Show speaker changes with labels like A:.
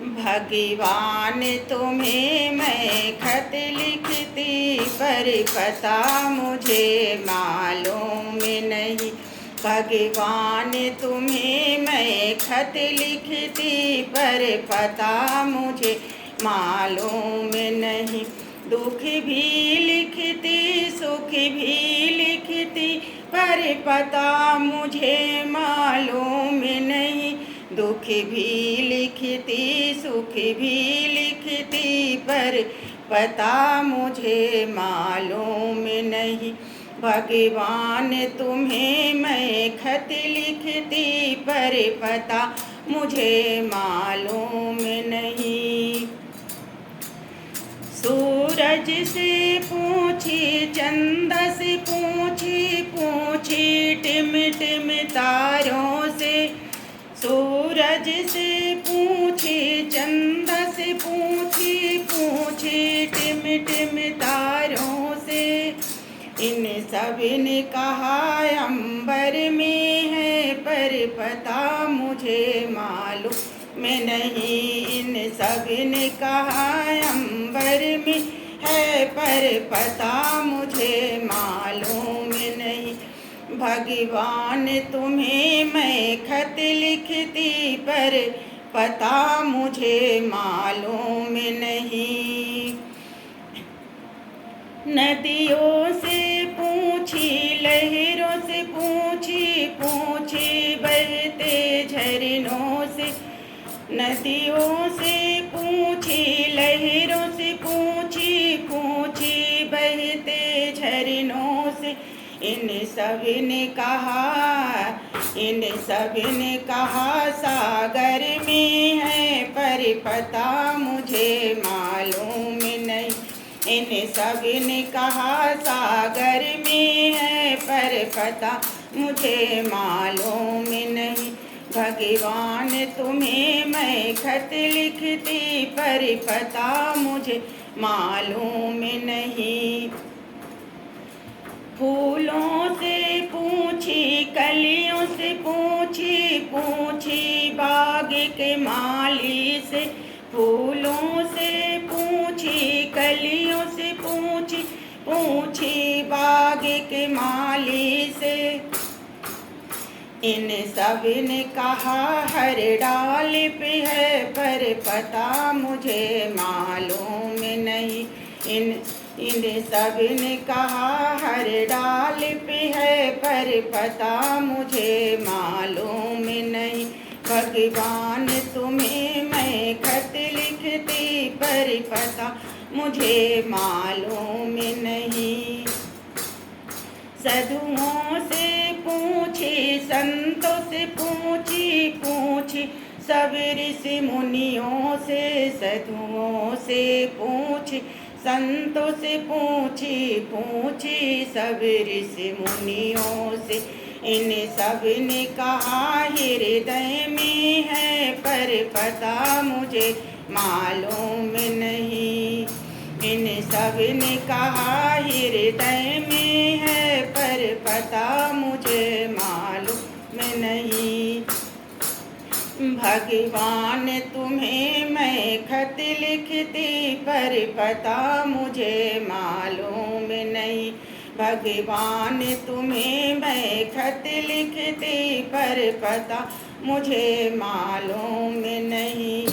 A: भगवान तुम्हें मैं खत लिखती, पर पता मुझे मालूम नहीं। भगवान तुम्हें मैं खत लिखती, पर पता मुझे मालूम नहीं। दुख भी लिखती, सुख भी लिखती, पर पता मुझे मालूम नहीं। दुख भी लिखती, सुख भी लिखती, पर पता मुझे मालूम नहीं। भगवान तुम्हें मैं खत लिखती, पर पता मुझे मालूम नहीं। सूरज से पूछी, चंदा से पूछी, पूछी टिम टिम तारों से। सूरज से पूछी, चंदा से पूछी, पूछी टिम टिम तारों से। इन सब ने कहा अंबर में है, पर पता मुझे मालूम नहीं। इन सब ने कहा अंबर में है, पर पता मुझे मालूम नहीं। भगवान तुम्हें मैं खत लिखती, पर पता मुझे मालूम नहीं। नदियों से पूछी, लहरों से पूछी, पूछी बहते झरनों से। नदियों से पूछी, लहरों से पूछी, पूछी बहते झरनों से। इन सब ने कहा सागर में है, पर पता मुझे मालूम नहीं। इन सब ने कहा सागर में है, पर पता मुझे मालूम नहीं। भगवान तुम्हें मैं खत लिखती, पर पता मुझे मालूम नहीं। फूलों से पूछी, कलियों से पूछी, पूछी बाग के माली से। फूलों से पूछी, कलियों से पूछी, पूछी बाग के माली से। इन सब ने कहा हर डाल पे है, पर पता मुझे मालूम नहीं। इन सब ने कहा हर डाल पे है, पर पता मुझे मालूम नहीं। भगवान तुम्हें मैं खत लिखती, पर पता मुझे मालूम नहीं। साधुओं से पूछी, संतों से पूछी, पूछी सब ऋषि मुनियों से। साधुओं से पूछी, संतों से पूछी, पूछी सब ऋषि मुनियों से। इन सब ने कहा हृदय में है, पर पता मुझे मालूम नहीं। इन सब ने कहा हृदय में है, पर पता मुझे मालूम नहीं। भगवान तुम्हें मैं खत लिखती, पर पता मुझे मालूम नहीं। भगवान तुम्हें मैं खत लिखती, पर पता मुझे मालूम नहीं।